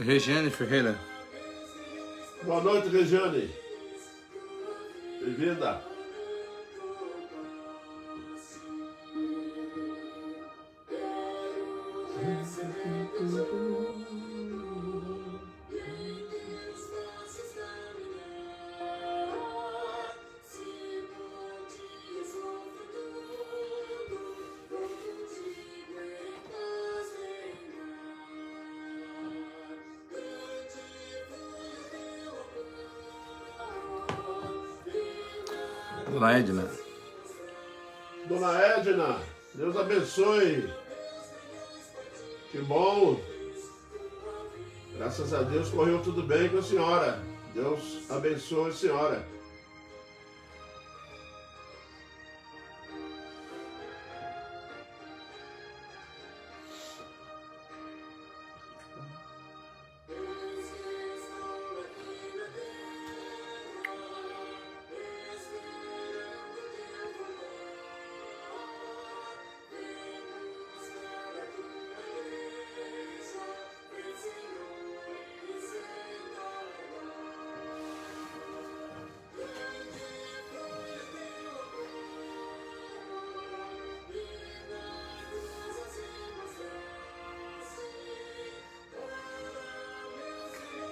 Regiane Ferreira. Boa noite, Regiane. Bem-vinda. Dona Edna. Dona Edna, Deus abençoe. Que bom. Graças a Deus correu tudo bem com a senhora. Deus abençoe a senhora.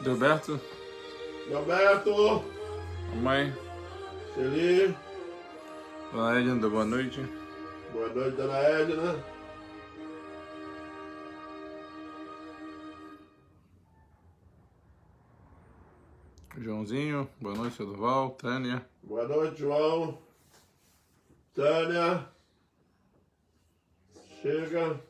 Gilberto. Gilberto. Mamãe. Feliz. Dona Edna, boa noite. Boa noite, Dona Edna. Joãozinho, boa noite, Durval. Tânia. Boa noite, João. Tânia. Chega.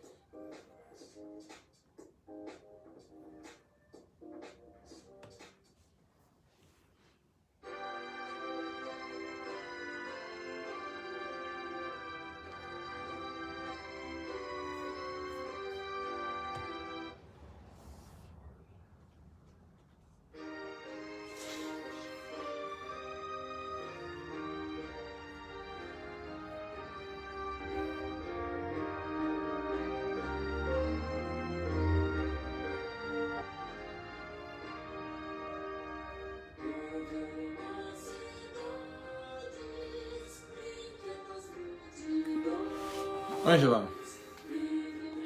Ângela.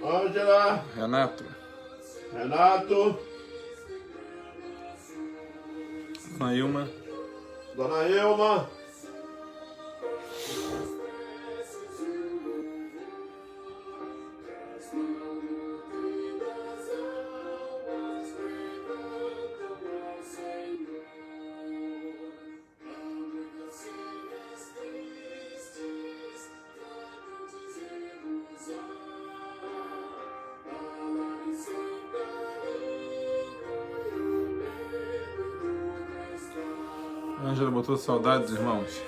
Ângela. Renato. Renato. Dona Ilma. Dona Ilma. Ângela botou saudades, irmãos.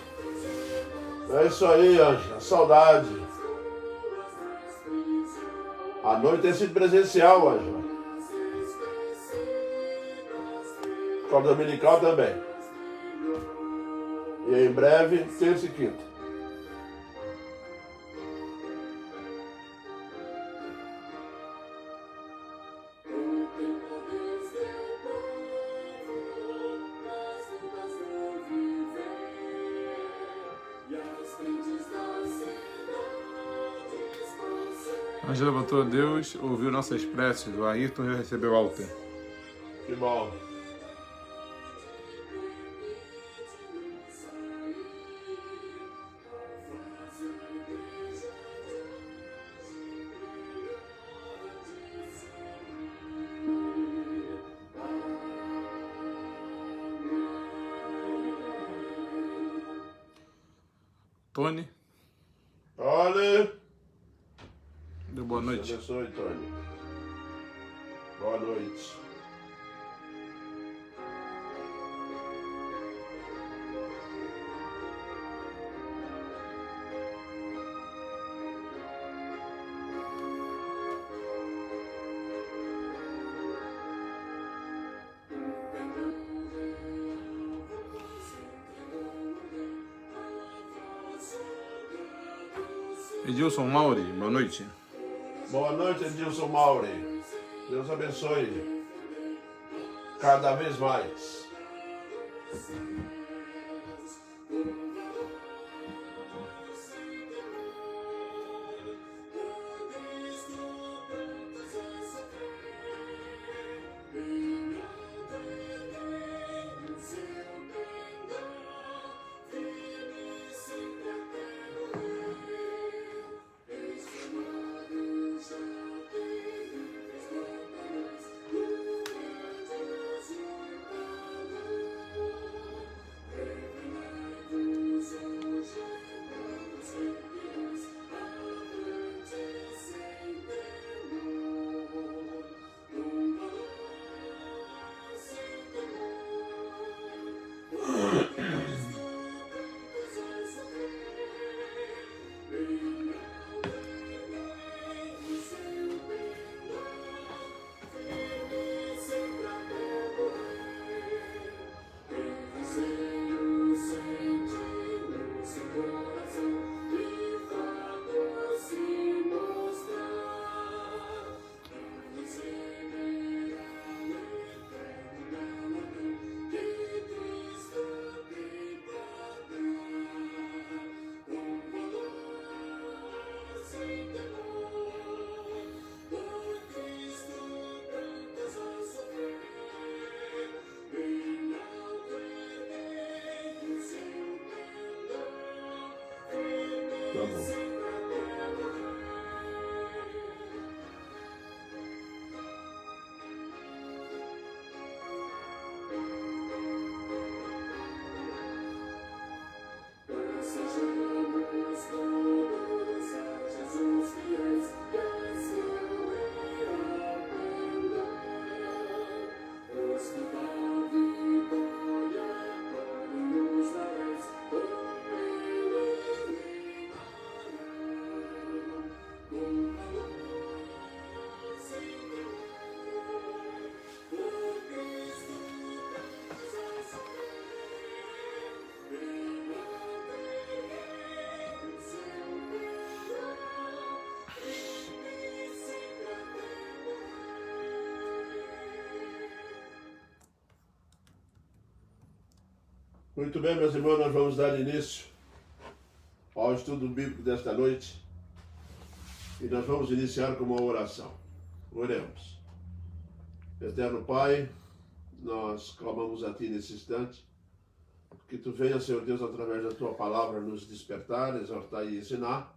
É isso aí, Ângela. Saudade. A noite tem sido presencial, Ângela. Escola dominical também. E em breve, terça e quinta. Ângela botou Deus, ouviu nossas preces. O Ayrton recebeu alta. Que bom. Tony. Olha. Deu boa noite. Deus abençoe, Tony. Boa noite. Edilson Mauri, boa noite. Boa noite, Edilson Mauri. Deus abençoe. cada vez mais. Tá bom. Muito bem, meus irmãos, nós vamos dar início ao estudo bíblico desta noite e nós vamos iniciar com uma oração. Oremos. Eterno Pai, nós clamamos a Ti nesse instante, que Tu venha, Senhor Deus, através da Tua palavra nos despertar, exortar e ensinar,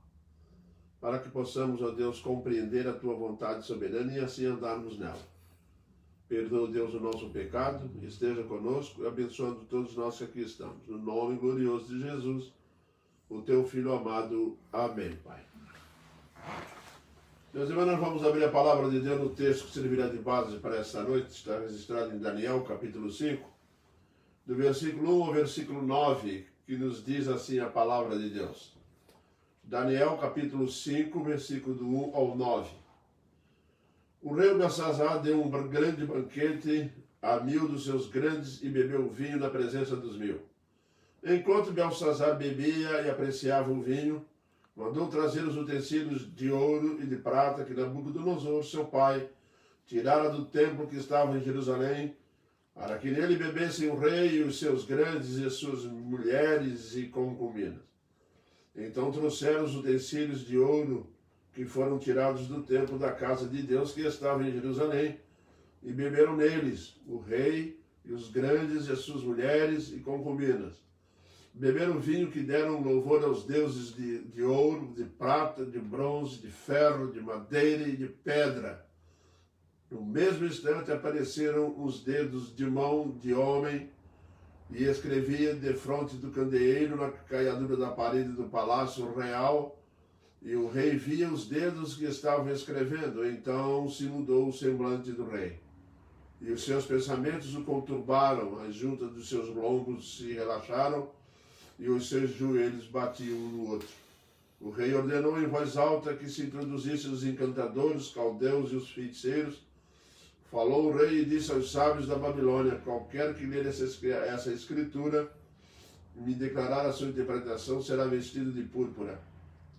para que possamos, ó Deus, compreender a Tua vontade soberana e assim andarmos nela. Perdoa, Deus, o nosso pecado, esteja conosco, abençoando todos nós que aqui estamos. No nome glorioso de Jesus, o Teu Filho amado. Amém, Pai. Meus irmãos, nós vamos abrir a palavra de Deus no texto que servirá de base para esta noite. Está registrado em Daniel, capítulo 5, do versículo 1 ao versículo 9, que nos diz assim a palavra de Deus. Daniel, capítulo 5, versículo do 1 ao 9. O rei Belsazar deu um grande banquete a 1000 dos seus grandes e bebeu vinho na presença dos 1000. Enquanto Belsazar bebia e apreciava o vinho, mandou trazer os utensílios de ouro e de prata que Nabucodonosor, seu pai, tirara do templo que estava em Jerusalém, para que nele bebessem o rei e os seus grandes e as suas mulheres e concubinas. Então trouxeram os utensílios de ouro que foram tirados do templo da casa de Deus que estava em Jerusalém, e beberam neles o rei e os grandes e as suas mulheres e concubinas. Beberam vinho que deram louvor aos deuses de ouro, de prata, de bronze, de ferro, de madeira e de pedra. No mesmo instante apareceram os dedos de mão de homem e escrevia defronte do candeeiro na caiadura da parede do palácio real. E o rei via os dedos que estavam escrevendo, então se mudou o semblante do rei. E os seus pensamentos o conturbaram, as juntas dos seus lombos se relaxaram, e os seus joelhos batiam um no outro. O rei ordenou em voz alta que se introduzissem os encantadores, os caldeus e os feiticeiros. Falou o rei e disse aos sábios da Babilônia: qualquer que ler essa escritura e me declarar a sua interpretação será vestido de púrpura.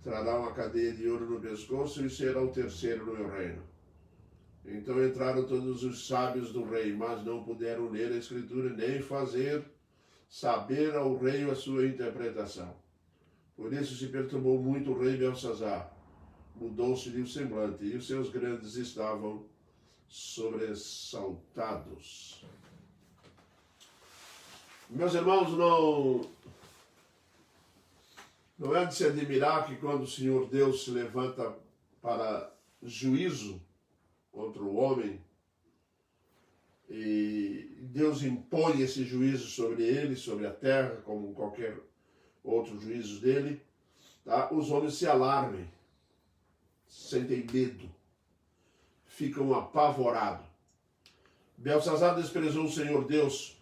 Trará uma cadeia de ouro no pescoço e será o terceiro no meu reino. Então entraram todos os sábios do rei, mas não puderam ler a escritura nem fazer saber ao rei a sua interpretação. Por isso se perturbou muito o rei Belsazar. Mudou-se-lhe o semblante, e os seus grandes estavam sobressaltados. Meus irmãos, não é de se admirar que quando o Senhor Deus se levanta para juízo contra o homem, e Deus impõe esse juízo sobre ele, sobre a terra, como qualquer outro juízo dele, tá? Os homens se alarmem, sentem medo, ficam apavorados. Belsazar desprezou o Senhor Deus,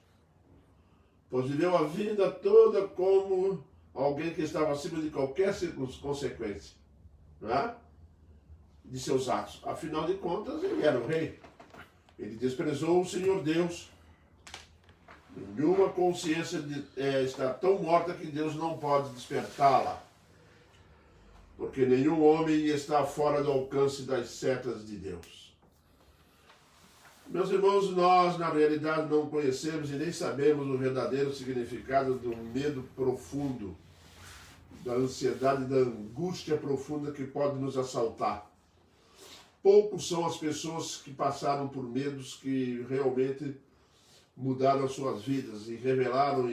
pois viveu a vida toda como alguém que estava acima de qualquer consequência, não é? De seus atos. Afinal de contas, ele era o rei. Ele desprezou o Senhor Deus. Nenhuma consciência está tão morta que Deus não pode despertá-la. Porque nenhum homem está fora do alcance das setas de Deus. Meus irmãos, nós na realidade não conhecemos e nem sabemos o verdadeiro significado do medo profundo, da ansiedade, da angústia profunda que pode nos assaltar. Poucos são as pessoas que passaram por medos que realmente mudaram as suas vidas e revelaram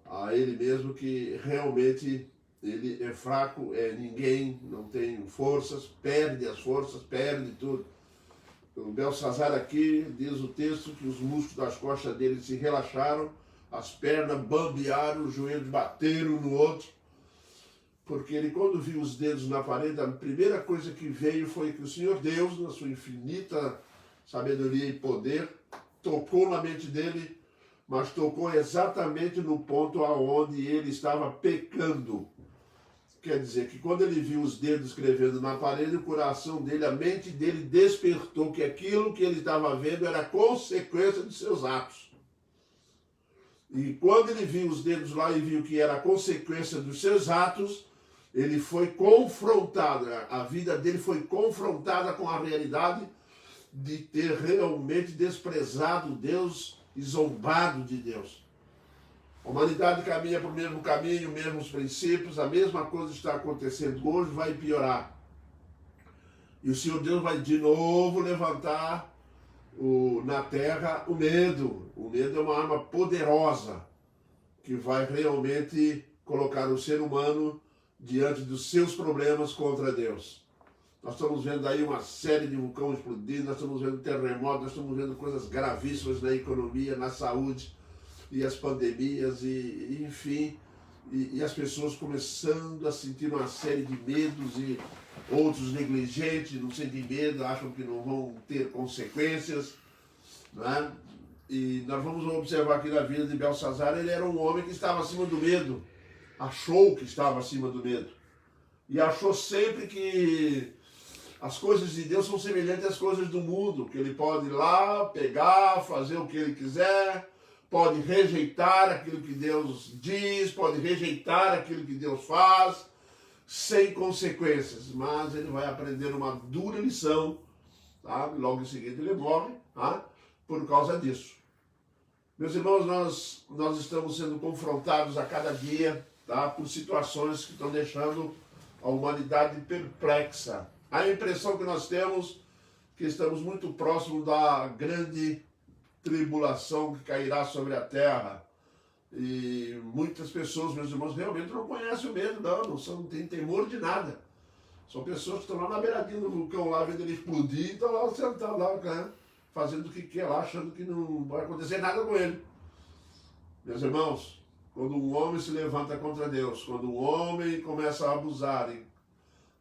a ele mesmo que realmente ele é fraco, é ninguém, não tem forças, perde as forças, perde tudo. O Belsazar aqui diz o texto que os músculos das costas dele se relaxaram, as pernas bambearam, os joelhos bateram um no outro, porque ele, quando viu os dedos na parede, a primeira coisa que veio foi que o Senhor Deus, na sua infinita sabedoria e poder, tocou na mente dele, mas tocou exatamente no ponto aonde ele estava pecando. Quer dizer que quando ele viu os dedos escrevendo na parede, o coração dele, a mente dele despertou que aquilo que ele estava vendo era consequência dos seus atos. E quando ele viu os dedos lá e viu que era consequência dos seus atos, ele foi confrontado, a vida dele foi confrontada com a realidade de ter realmente desprezado Deus e zombado de Deus. A humanidade caminha para o mesmo caminho, mesmos princípios, a mesma coisa está acontecendo hoje, vai piorar. E o Senhor Deus vai de novo levantar na terra o medo. O medo é uma arma poderosa que vai realmente colocar o ser humano diante dos seus problemas contra Deus. Nós estamos vendo aí uma série de vulcões explodindo, nós estamos vendo terremotos, nós estamos vendo coisas gravíssimas na economia, na saúde, e as pandemias, e enfim, e as pessoas começando a sentir uma série de medos, e outros negligentes, não sentem medo, acham que não vão ter consequências, né? E nós vamos observar aqui na vida de Belsazar, ele era um homem que estava acima do medo, achou que estava acima do medo, e achou sempre que as coisas de Deus são semelhantes às coisas do mundo, que ele pode ir lá, pegar, fazer o que ele quiser, pode rejeitar aquilo que Deus diz, pode rejeitar aquilo que Deus faz, sem consequências. Mas ele vai aprender uma dura lição, tá? Logo em seguida ele morre, tá? Por causa disso. Meus irmãos, nós estamos sendo confrontados a cada dia, tá? Por situações que estão deixando a humanidade perplexa. A impressão que nós temos que estamos muito próximos da grande tribulação que cairá sobre a terra. E muitas pessoas, meus irmãos, realmente não conhecem o medo, não tem temor de nada. São pessoas que estão lá na beiradinha do vulcão, lá vendo ele explodir, e estão lá sentados lá, né, fazendo o que quer lá, achando que não vai acontecer nada com ele. Meus irmãos, quando um homem se levanta contra Deus, quando um homem começa a abusar,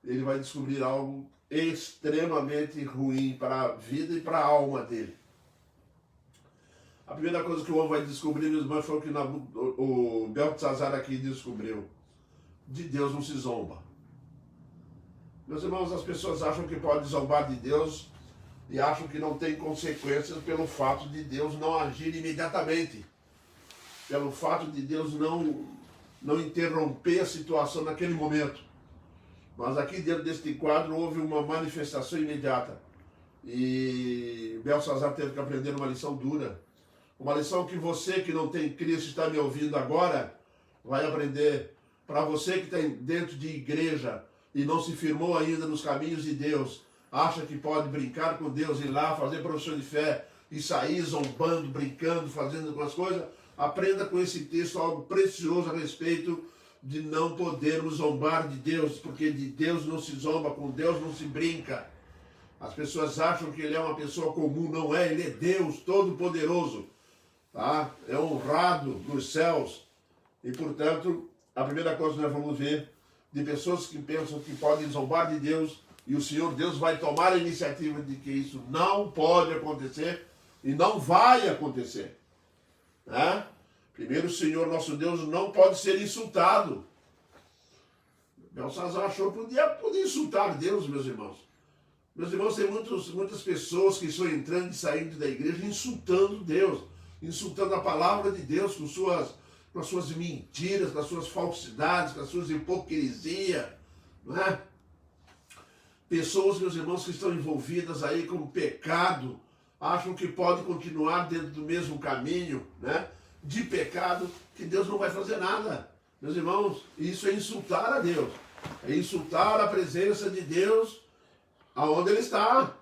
ele vai descobrir algo extremamente ruim para a vida e para a alma dele. A primeira coisa que o homem vai descobrir, meus irmãos, foi o que o Belsazar aqui descobriu. De Deus não se zomba. Meus irmãos, as pessoas acham que pode zombar de Deus e acham que não tem consequências pelo fato de Deus não agir imediatamente. Pelo fato de Deus não interromper a situação naquele momento. Mas aqui dentro deste quadro houve uma manifestação imediata. E Belsazar teve que aprender uma lição dura. Uma lição que você que não tem Cristo está me ouvindo agora vai aprender. Para você que está dentro de igreja e não se firmou ainda nos caminhos de Deus, acha que pode brincar com Deus, ir lá, fazer profissão de fé e sair zombando, brincando, fazendo algumas coisas, aprenda com esse texto algo precioso a respeito de não podermos zombar de Deus, porque de Deus não se zomba, com Deus não se brinca. As pessoas acham que ele é uma pessoa comum, não é, ele é Deus Todo-Poderoso, tá? É honrado nos céus e, portanto, a primeira coisa que nós vamos ver de pessoas que pensam que podem zombar de Deus e o Senhor Deus vai tomar a iniciativa de que isso não pode acontecer e não vai acontecer, né? Primeiro, o Senhor nosso Deus não pode ser insultado. Belsazar achou que podia insultar Deus, meus irmãos. Meus irmãos, tem muitas pessoas que estão entrando e saindo da igreja insultando Deus, insultando a palavra de Deus com as suas mentiras, com as suas falsidades, com as suas hipocrisias, não é? Pessoas, meus irmãos, que estão envolvidas aí com o pecado, acham que pode continuar dentro do mesmo caminho, né, de pecado, que Deus não vai fazer nada. Meus irmãos, isso é insultar a Deus, é insultar a presença de Deus aonde Ele está.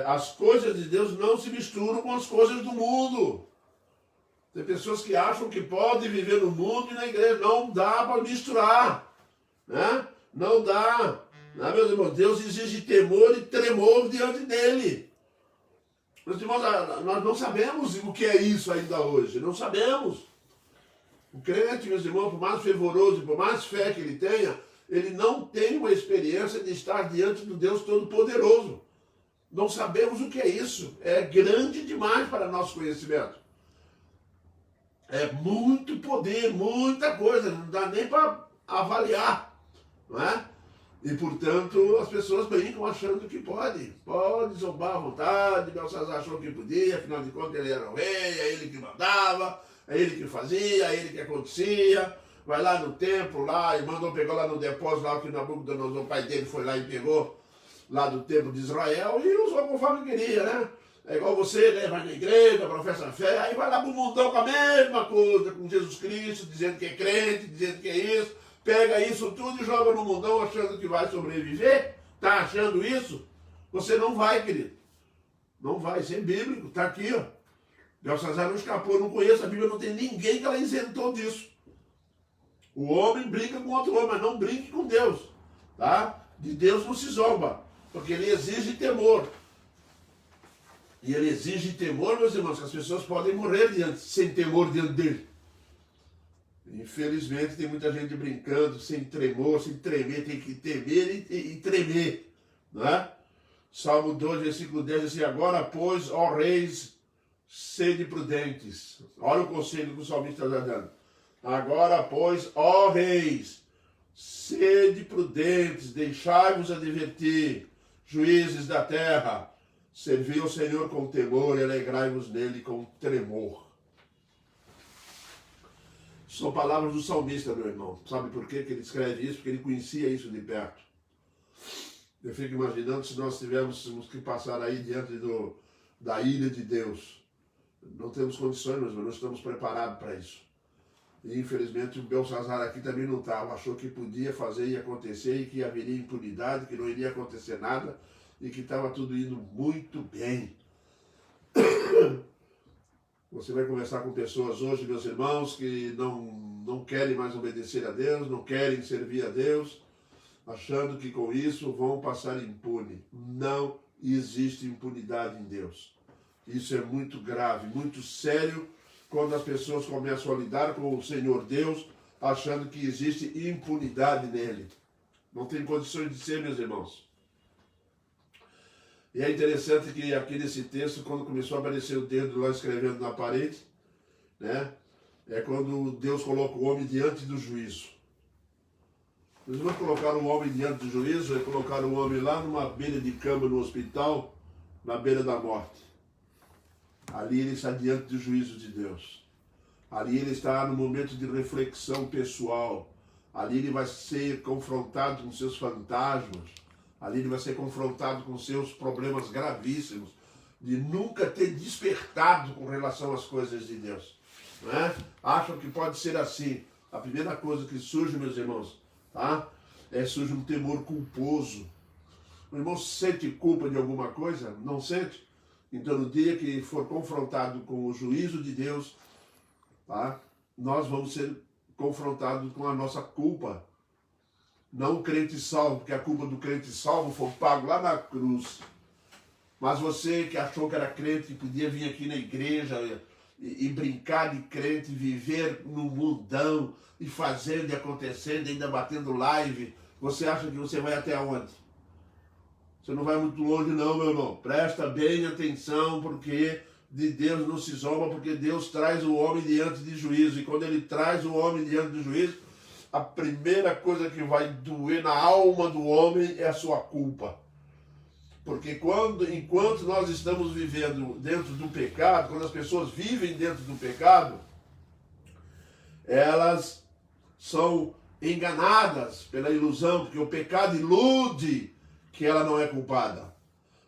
As coisas de Deus não se misturam com as coisas do mundo. Tem pessoas que acham que podem viver no mundo e na igreja. Não dá para misturar, né? Não dá. Né, meus irmãos? Deus exige temor e tremor diante dele. Meus irmãos, nós não sabemos o que é isso ainda hoje. Não sabemos. O crente, meus irmãos, por mais fervoroso, por mais fé que ele tenha, ele não tem uma experiência de estar diante do Deus Todo-Poderoso. Não sabemos o que é isso. É grande demais para nosso conhecimento. É muito poder, muita coisa, não dá nem para avaliar, não é? E, portanto, as pessoas brincam achando que pode zombar à vontade. Belsazar achou que podia, afinal de contas ele era o rei, é ele que mandava, é ele que fazia, é ele que acontecia. Vai lá no templo, lá, e pegou lá no depósito, lá que Nabucodonosor, o pai dele, foi lá e pegou lá do templo de Israel e usou conforme queria, né? É igual você, né? Vai na igreja, professa a fé, aí vai lá pro mundão com a mesma coisa, com Jesus Cristo, dizendo que é crente, dizendo que é isso, pega isso tudo e joga no mundão achando que vai sobreviver. Tá achando isso? Você não vai, querido. Não vai, isso é bíblico, tá aqui, ó. Belsazar não escapou, não conheço a Bíblia, não tem ninguém que ela isentou disso. O homem brinca com outro homem, mas não brinque com Deus, tá? De Deus não se zomba, porque ele exige temor. E ele exige temor, meus irmãos, que as pessoas podem morrer sem temor diante dele. Infelizmente tem muita gente brincando, sem tremor, sem tremer, tem que temer e tremer, não é? Salmo 2, versículo 10, diz assim: agora, pois, ó reis, sede prudentes. Olha o conselho que o salmista está dando. Agora, pois, ó reis, sede prudentes, deixai-vos advertir, juízes da terra, servi ao Senhor com temor e alegrai-vos nele com tremor. São palavras do salmista, meu irmão. Sabe por quê que ele escreve isso? Porque ele conhecia isso de perto. Eu fico imaginando se nós tivéssemos que passar aí diante da ira de Deus. Não temos condições, mas não estamos preparados para isso. E infelizmente o Belsazar aqui também não estava. Achou que podia fazer e acontecer e que haveria impunidade, que não iria acontecer nada e que estava tudo indo muito bem. Você vai conversar com pessoas hoje, meus irmãos, que não querem mais obedecer a Deus, não querem servir a Deus, achando que com isso vão passar impune. Não existe impunidade em Deus. Isso é muito grave, muito sério, quando as pessoas começam a lidar com o Senhor Deus, achando que existe impunidade nele. Não tem condições de ser, meus irmãos. E é interessante que aqui nesse texto, quando começou a aparecer o dedo lá escrevendo na parede, né, é quando Deus coloca o homem diante do juízo. Os irmãos colocaram o homem diante do juízo, e colocaram o homem lá numa beira de cama no hospital, na beira da morte. Ali ele está diante do juízo de Deus. Ali ele está no momento de reflexão pessoal. Ali ele vai ser confrontado com seus fantasmas. Ali ele vai ser confrontado com seus problemas gravíssimos, de nunca ter despertado com relação às coisas de Deus. Não é? Acham que pode ser assim. A primeira coisa que surge, meus irmãos, tá? Surge um temor culposo. O irmão sente culpa de alguma coisa? Não sente? Então, no dia que for confrontado com o juízo de Deus, tá? Nós vamos ser confrontados com a nossa culpa. Não o crente salvo, porque a culpa do crente salvo foi pago lá na cruz. Mas você que achou que era crente, que podia vir aqui na igreja e brincar de crente, viver no mundão, e fazendo e acontecendo, ainda batendo live, você acha que você vai até onde? Você não vai muito longe não, meu irmão. Presta bem atenção, porque de Deus não se zomba, porque Deus traz o homem diante de juízo. E quando ele traz o homem diante de juízo, a primeira coisa que vai doer na alma do homem é a sua culpa. Porque enquanto nós estamos vivendo dentro do pecado, quando as pessoas vivem dentro do pecado, elas são enganadas pela ilusão, porque o pecado ilude que ela não é culpada.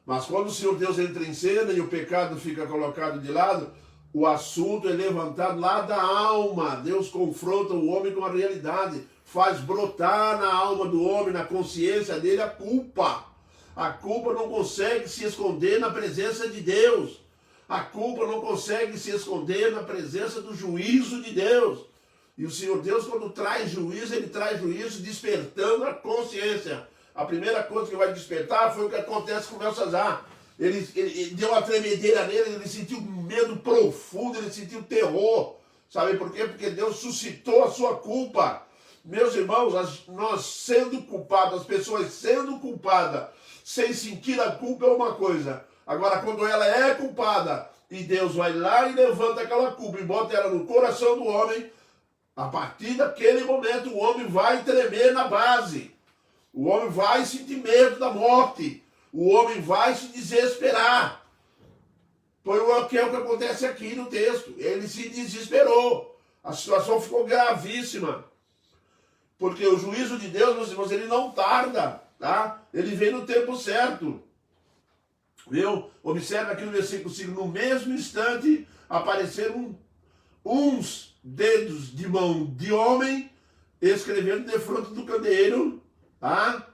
Mas quando o Senhor Deus entra em cena e o pecado fica colocado de lado, o assunto é levantado lá da alma. Deus confronta o homem com a realidade, faz brotar na alma do homem, na consciência dele, a culpa. A culpa não consegue se esconder na presença de Deus. A culpa não consegue se esconder na presença do juízo de Deus. E o Senhor Deus, quando traz juízo, ele traz juízo despertando a consciência. A primeira coisa que vai despertar foi o que acontece com Belsazar. Ele deu uma tremedeira nele, ele sentiu medo profundo, ele sentiu terror. Sabe por quê? Porque Deus suscitou a sua culpa. Meus irmãos, nós sendo culpados, as pessoas sendo culpadas, sem sentir a culpa é uma coisa. Agora, quando ela é culpada, e Deus vai lá e levanta aquela culpa e bota ela no coração do homem, a partir daquele momento o homem vai tremer na base. O homem vai sentir medo da morte. O homem vai se desesperar. Foi o que acontece aqui no texto. Ele se desesperou. A situação ficou gravíssima. Porque o juízo de Deus, meus irmãos, ele não tarda, tá? Ele vem no tempo certo. Viu? Observa aqui no versículo 5. No mesmo instante apareceram uns dedos de mão de homem escrevendo defronte do candeeiro, tá?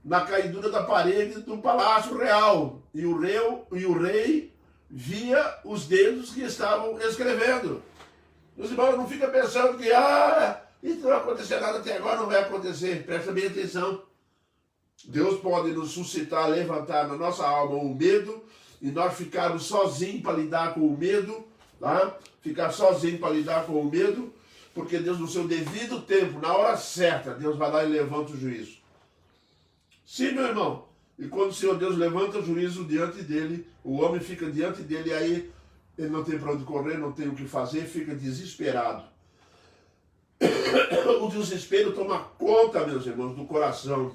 Na caidura da parede do palácio real. E o rei via os dedos que estavam escrevendo. Meus irmãos, não fica pensando que isso não vai acontecer nada até agora, não vai acontecer. Presta bem atenção. Deus pode nos suscitar, levantar na nossa alma o medo, e nós ficarmos sozinhos para lidar com o medo, tá? Ficar sozinho para lidar com o medo, porque Deus, no seu devido tempo, na hora certa, Deus vai lá e levanta o juízo. Sim, meu irmão. E quando o Senhor Deus levanta o juízo diante dele, o homem fica diante dele, e aí ele não tem para onde correr, não tem o que fazer, fica desesperado. O desespero toma conta, meus irmãos, do coração.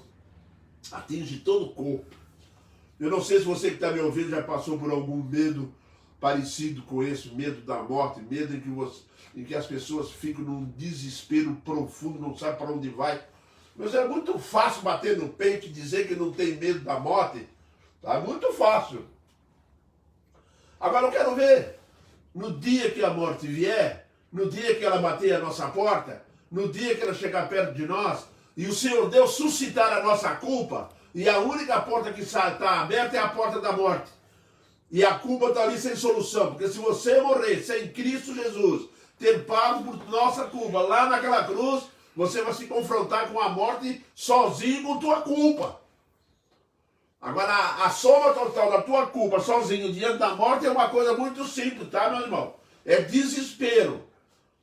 Atinge todo o corpo. Eu não sei se você que está me ouvindo já passou por algum medo parecido com esse, medo da morte, medo em que as pessoas ficam num desespero profundo, não sabem para onde vai. Mas é muito fácil bater no peito e dizer que não tem medo da morte. Tá muito fácil. Agora eu quero ver, no dia que a morte vier, no dia que ela bater a nossa porta, no dia que ela chegar perto de nós, e o Senhor Deus suscitar a nossa culpa, e a única porta que está aberta é a porta da morte. E a culpa está ali sem solução, porque se você morrer sem Cristo Jesus, ter pago por nossa culpa lá naquela cruz, você vai se confrontar com a morte sozinho com tua culpa. Agora, a soma total da tua culpa sozinho diante da morte é uma coisa muito simples, tá, meu irmão? É desespero.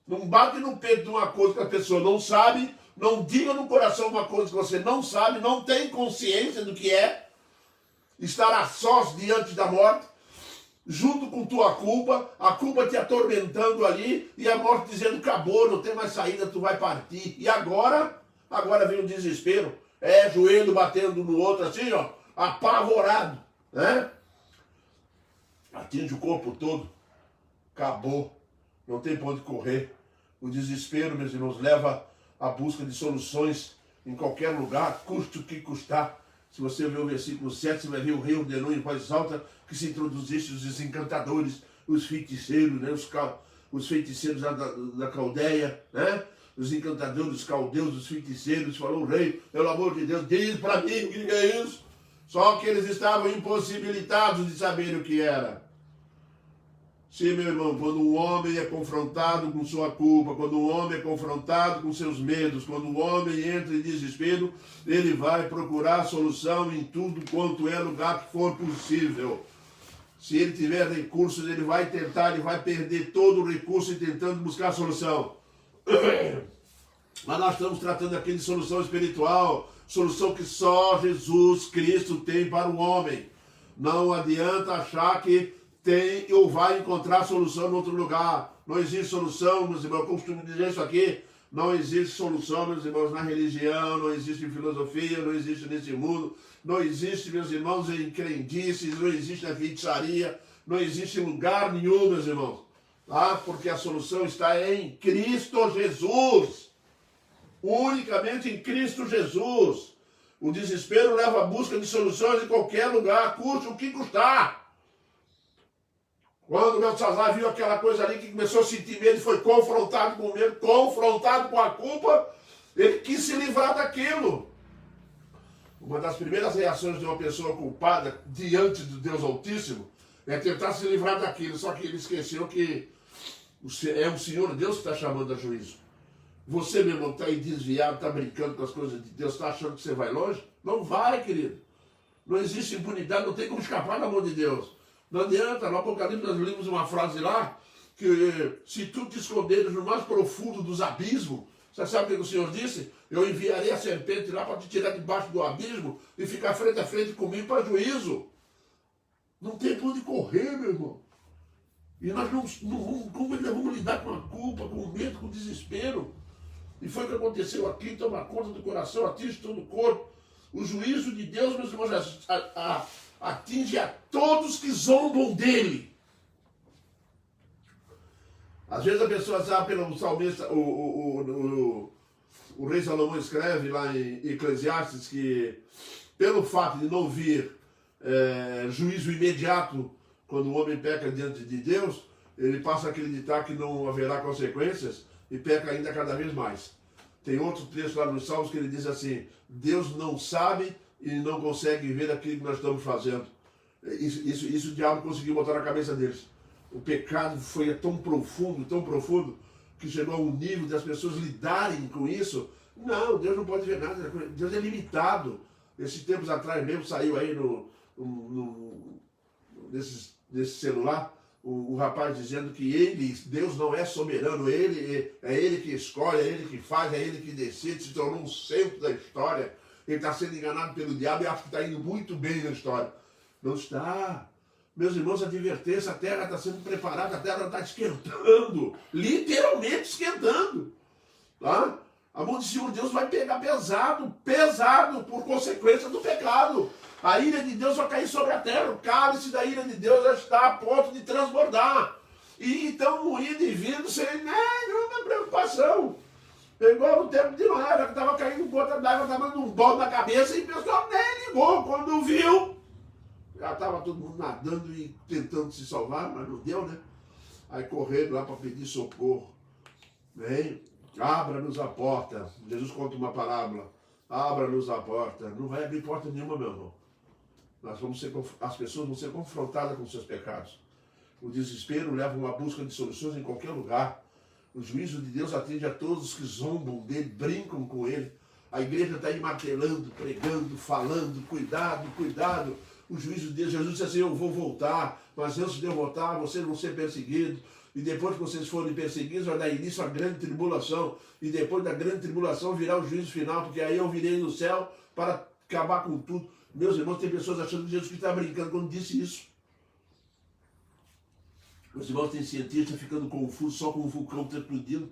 Não bate no peito de uma coisa que a pessoa não sabe, não diga no coração uma coisa que você não sabe, não tem consciência do que é. Estar a sós diante da morte, junto com tua culpa, a culpa te atormentando ali, e a morte dizendo, acabou, não tem mais saída, tu vai partir. E agora vem o desespero, joelho batendo no outro assim, ó, apavorado, né? Atinge o corpo todo, acabou, não tem para onde correr. O desespero, meus irmãos, leva à busca de soluções em qualquer lugar, custe o que custar. Se você ver o versículo 7, você vai ver o rei ordenou em voz alta que se introduzisse os encantadores, os feiticeiros, né? Os feiticeiros da Caldeia, né? Os encantadores, os caldeus, os feiticeiros. Falou o rei, pelo amor de Deus, diz para mim o que é isso. Só que eles estavam impossibilitados de saber o que era. Sim, meu irmão, quando um homem é confrontado com sua culpa, quando um homem é confrontado com seus medos, quando um homem entra em desespero, ele vai procurar solução em tudo quanto é lugar que for possível. Se ele tiver recursos, ele vai tentar, ele vai perder todo o recurso tentando buscar solução. Mas nós estamos tratando aqui de solução espiritual, solução que só Jesus Cristo tem para o homem. Não adianta achar que tem ou vai encontrar solução em outro lugar. Não existe solução, meus irmãos, eu costumo dizer isso aqui, não existe solução, meus irmãos, na religião, não existe em filosofia, não existe nesse mundo, não existe, meus irmãos, em crendices, não existe na feitiçaria, não existe em lugar nenhum, meus irmãos, tá? Porque a solução está em Cristo Jesus, unicamente em Cristo Jesus. O desespero leva à busca de soluções em qualquer lugar, custe o que custar. Quando Belsazar viu aquela coisa ali que começou a sentir medo e foi confrontado com o medo, confrontado com a culpa, ele quis se livrar daquilo. Uma das primeiras reações de uma pessoa culpada diante do Deus Altíssimo é tentar se livrar daquilo, só que ele esqueceu que é o Senhor Deus que está chamando a juízo. Você, meu irmão, está aí desviado, está brincando com as coisas de Deus, está achando que você vai longe? Não vai, querido. Não existe impunidade, não tem como escapar da mão de Deus. Não adianta, no Apocalipse nós lemos uma frase lá, que se tu te esconderes no mais profundo dos abismos, você sabe o que o Senhor disse? Eu enviarei a serpente lá para te tirar debaixo do abismo e ficar frente a frente comigo para juízo. Não tem por onde correr, meu irmão. E nós como vamos lidar com a culpa, com o medo, com o desespero? E foi o que aconteceu aqui, toma conta do coração, atinge todo o corpo. O juízo de Deus, meus irmãos, atinge a todos que zombam dele. Às vezes a pessoa sabe, pelo salmista, o rei Salomão escreve lá em Eclesiastes que pelo fato de não vir juízo imediato quando o homem peca diante de Deus, ele passa a acreditar que não haverá consequências e peca ainda cada vez mais. Tem outro texto lá nos Salmos que ele diz assim, Deus não sabe e não consegue ver aquilo que nós estamos fazendo. Isso o diabo conseguiu botar na cabeça deles. O pecado foi tão profundo, que chegou a um nível das pessoas lidarem com isso. Não, Deus não pode ver nada, Deus é limitado. Esses tempos atrás mesmo saiu aí nesse celular, o rapaz dizendo que Deus não é soberano, é ele que escolhe, é ele que faz, é ele que decide, se tornou um centro da história. Ele está sendo enganado pelo diabo e acha que está indo muito bem na história. Não está. Meus irmãos, advertência, a terra está sendo preparada, a terra está esquentando, literalmente esquentando. Tá? A mão do Senhor Deus vai pegar pesado, por consequência do pecado. A ira de Deus vai cair sobre a terra, o cálice da ira de Deus já está a ponto de transbordar. E então o indivíduo sem nenhuma preocupação. É igual no tempo de Noé, que estava caindo gota d'água, estava dando um balde na cabeça e o pessoal nem ligou. Quando viu, já estava todo mundo nadando e tentando se salvar, mas não deu, né? Aí correndo lá para pedir socorro. Vem, abra-nos a porta. Jesus conta uma parábola. Abra-nos a porta. Não vai abrir porta nenhuma, meu irmão. As pessoas vão ser confrontadas com seus pecados. O desespero leva a uma busca de soluções em qualquer lugar. O juízo de Deus atinge a todos que zombam dele, brincam com ele. A igreja está aí martelando, pregando, falando, cuidado, cuidado. O juízo de Deus, Jesus disse assim, eu vou voltar, mas antes de eu voltar, vocês vão ser perseguidos. E depois que vocês forem perseguidos, vai dar início à grande tribulação. E depois da grande tribulação virá o juízo final, porque aí eu virei no céu para acabar com tudo. Meus irmãos, tem pessoas achando que Jesus está brincando quando disse isso. Meus irmãos, tem cientista ficando confuso só com o vulcão explodindo.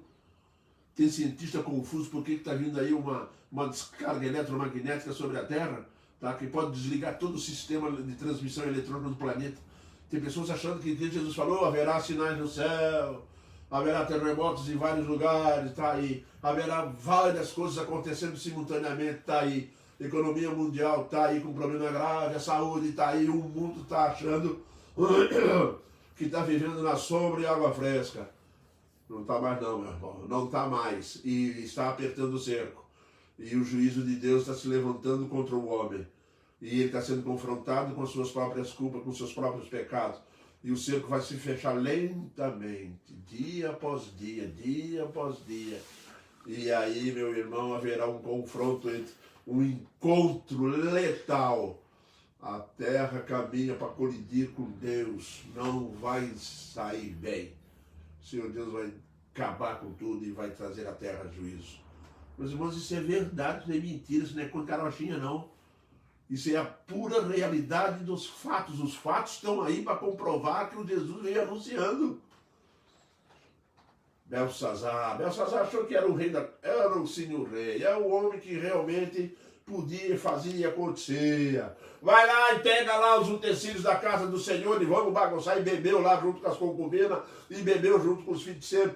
Tem cientista confuso porque está vindo aí uma descarga eletromagnética sobre a Terra, tá? Que pode desligar todo o sistema de transmissão eletrônica do planeta. Tem pessoas achando que Jesus falou, haverá sinais no céu, haverá terremotos em vários lugares, tá aí. Haverá várias coisas acontecendo simultaneamente, tá aí. economia mundial está aí com um problema grave, a saúde está aí, o mundo está achando que está vivendo na sombra e água fresca. Não está mais não, meu irmão, não está mais. E está apertando o cerco. E o juízo de Deus está se levantando contra o homem. E ele está sendo confrontado com as suas próprias culpas, com os seus próprios pecados. E o cerco vai se fechar lentamente, dia após dia, dia após dia. E aí, meu irmão, haverá um confronto, um encontro letal. A terra caminha para colidir com Deus, não vai sair bem. O Senhor Deus vai acabar com tudo e vai trazer à terra juízo. Meus irmãos, isso é verdade, não é mentira, isso não é com carochinha, não. Isso é a pura realidade dos fatos. Os fatos estão aí para comprovar que o Jesus veio anunciando. Belsazar achou que era o rei era o senhor rei, é o homem que realmente podia, fazia e acontecia. Vai lá e pega lá os utensílios da casa do Senhor e vamos bagunçar. E bebeu lá junto com as concubinas e bebeu junto com os feiticeiros.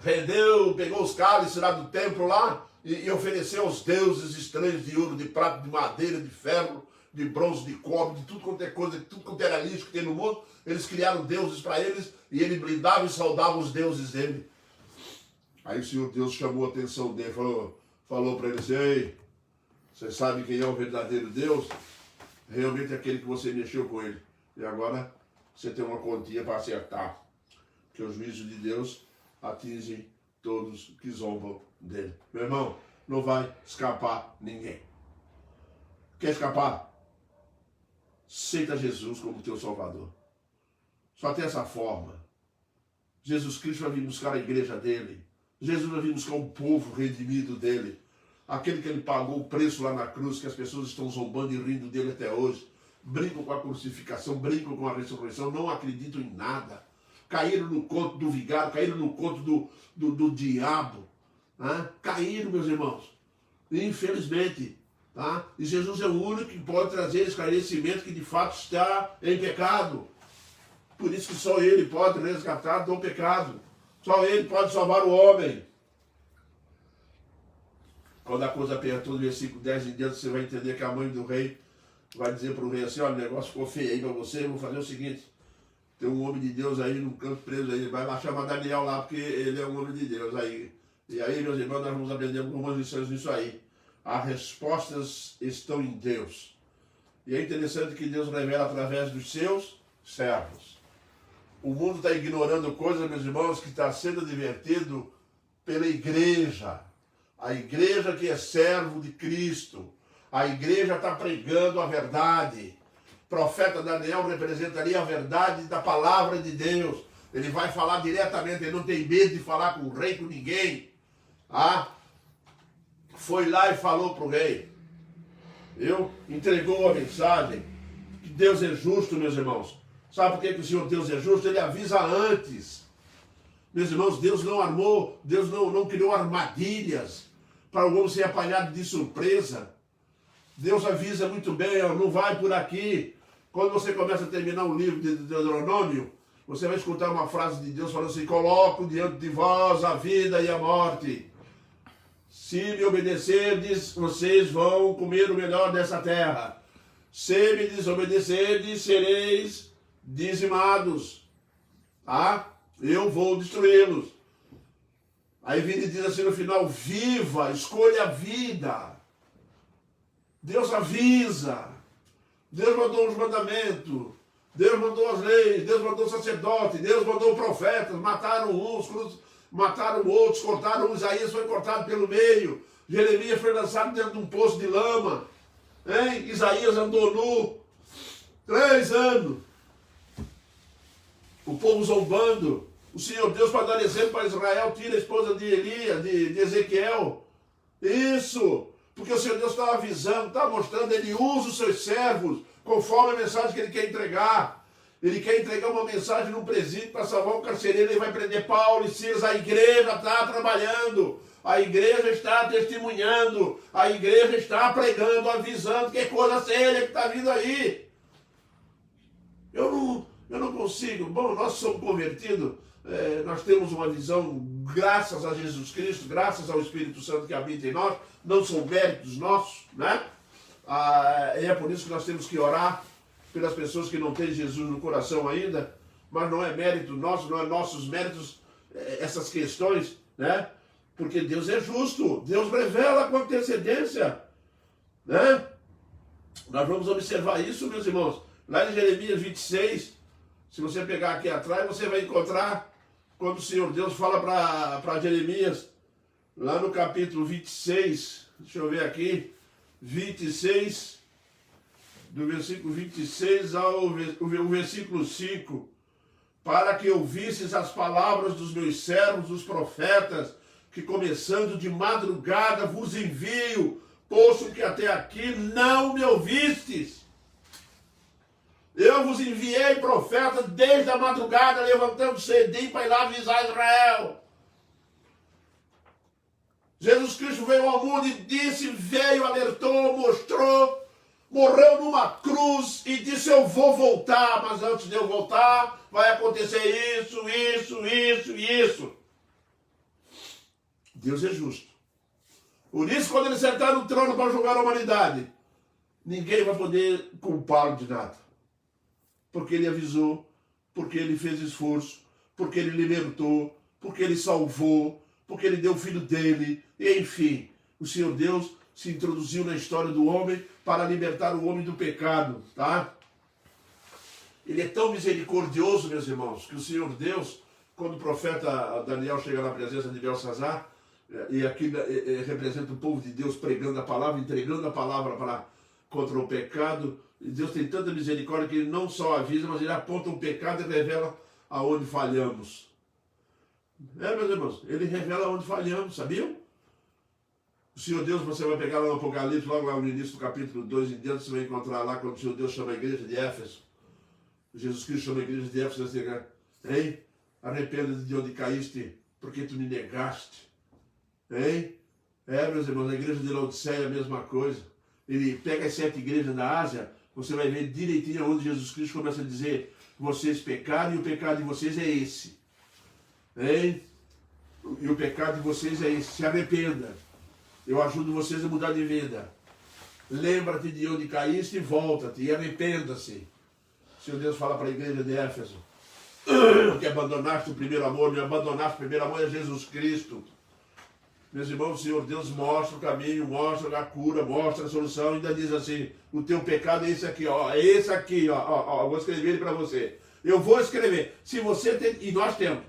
Rendeu, pegou os cálices lá do templo lá e ofereceu aos deuses estranhos de ouro, de prata, de madeira, de ferro, de bronze, de cobre, de tudo quanto é coisa, de tudo quanto era lixo que tem no mundo. Eles criaram deuses para eles e ele blindava e saudava os deuses dele. Aí o Senhor Deus chamou a atenção dele, falou para eles: ei, você sabe quem é o verdadeiro Deus? Realmente é aquele que você mexeu com ele. E agora você tem uma continha para acertar. Porque os juízos de Deus atingem todos que zombam dele. Meu irmão, não vai escapar ninguém. Quer escapar? Aceita Jesus como teu Salvador. Só tem essa forma. Jesus Cristo vai vir buscar a igreja dele. Jesus vai vir buscar o povo redimido dele. Aquele que ele pagou o preço lá na cruz, que as pessoas estão zombando e rindo dele até hoje. Brincam com a crucificação, brincam com a ressurreição, não acreditam em nada. Caíram no conto do vigário, caíram no conto do diabo. Tá? Caíram, meus irmãos. Infelizmente. Tá? E Jesus é o único que pode trazer esclarecimento que de fato está em pecado. Por isso que só ele pode resgatar do pecado. Só ele pode salvar o homem. Quando a coisa apertou no versículo 10 em diante, você vai entender que a mãe do rei vai dizer para o rei assim: olha, o negócio ficou feio aí para você, eu vou fazer o seguinte. Tem um homem de Deus aí num canto preso aí, vai lá chamar Daniel lá, porque ele é um homem de Deus aí. E aí, meus irmãos, nós vamos aprender algumas lições nisso aí. As respostas estão em Deus. E é interessante que Deus revela através dos seus servos. O mundo está ignorando coisas, meus irmãos, que está sendo advertido pela igreja. A igreja que é servo de Cristo. A igreja está pregando a verdade. O profeta Daniel representa ali a verdade da palavra de Deus. Ele vai falar diretamente, ele não tem medo de falar com o rei, com ninguém. Foi lá e falou para o rei. Entregou a mensagem. Que Deus é justo, meus irmãos. Sabe por que o Senhor Deus é justo? Ele avisa antes. Meus irmãos, Deus não armou, Deus não criou armadilhas para o homem ser apanhado de surpresa. Deus avisa muito bem, não vai por aqui. Quando você começa a terminar um livro de Deuteronômio, você vai escutar uma frase de Deus falando assim: coloco diante de vós a vida e a morte. Se me obedecerdes, vocês vão comer o melhor dessa terra. Se me desobedecerdes, sereis dizimados. Eu vou destruí-los. Aí vem e diz assim no final: viva, escolha a vida. Deus avisa. Deus mandou os mandamentos. Deus mandou as leis. Deus mandou o sacerdote. Deus mandou profetas. Mataram uns, mataram outros, cortaram um. Isaías foi cortado pelo meio. Jeremias foi lançado dentro de um poço de lama. Isaías andou nu 3 anos. O povo zombando. O Senhor Deus, para dar exemplo para Israel, tira a esposa de Elias, de Ezequiel. Isso. Porque o Senhor Deus está avisando, está mostrando, ele usa os seus servos conforme a mensagem que ele quer entregar. Ele quer entregar uma mensagem num presídio para salvar um carcereiro, ele vai prender Paulo e Silas. A igreja está trabalhando, a igreja está testemunhando, a igreja está pregando, avisando que é coisa séria que está vindo aí. Eu não consigo. Bom, nós somos convertidos, nós temos uma visão, graças a Jesus Cristo, graças ao Espírito Santo que habita em nós, não são méritos nossos, né? É por isso que nós temos que orar pelas pessoas que não têm Jesus no coração ainda, mas não é mérito nosso, não é nossos méritos essas questões, né? Porque Deus é justo, Deus revela com antecedência, né? Nós vamos observar isso, meus irmãos, lá em Jeremias 26, se você pegar aqui atrás, você vai encontrar quando o Senhor Deus fala para Jeremias, lá no capítulo 26, deixa eu ver aqui, 26, do versículo 26 ao versículo 5, para que ouvisses as palavras dos meus servos, os profetas, que começando de madrugada vos envio, posto que até aqui não me ouvistes. Eu vos enviei profetas desde a madrugada, levantando cedinho para ir lá avisar Israel. Jesus Cristo veio ao mundo e disse, veio, alertou, mostrou, morreu numa cruz e disse, eu vou voltar, mas antes de eu voltar, vai acontecer isso, isso, isso e isso. Deus é justo. Por isso, quando ele sentar no trono para julgar a humanidade, ninguém vai poder culpá-lo de nada. Porque ele avisou, porque ele fez esforço, porque ele libertou, porque ele salvou, porque ele deu o filho dele, enfim. O Senhor Deus se introduziu na história do homem para libertar o homem do pecado, tá? Ele é tão misericordioso, meus irmãos, que o Senhor Deus, quando o profeta Daniel chega na presença de Belsazar, e aqui representa o povo de Deus pregando a palavra, entregando a palavra contra o pecado, e Deus tem tanta misericórdia que ele não só avisa, mas ele aponta o pecado e revela aonde falhamos. Meus irmãos, ele revela aonde falhamos, sabiam? O Senhor Deus, você vai pegar lá no Apocalipse, logo lá no início do capítulo 2 em diante, você vai encontrar lá quando o Senhor Deus chama a igreja de Éfeso. Jesus Cristo chama a igreja de Éfeso assim, hein? Arrependa-te de onde caíste, porque tu me negaste. Hein? Meus irmãos, a igreja de Laodiceia é a mesma coisa. Ele pega as 7 igrejas da Ásia, você vai ver direitinho onde Jesus Cristo começa a dizer, vocês pecaram e o pecado de vocês é esse. Hein? E o pecado de vocês é esse, se arrependa. Eu ajudo vocês a mudar de vida. Lembra-te de onde caíste e volta-te e arrependa-se. O Senhor Deus fala para a igreja de Éfeso, que abandonaste o primeiro amor, me abandonaste o primeiro amor é Jesus Cristo. Meus irmãos, o Senhor Deus mostra o caminho, mostra a cura, mostra a solução, ainda diz assim, o teu pecado é esse aqui, ó, é esse aqui, ó, vou escrever ele para você. Eu vou escrever. Se você tem, e nós temos,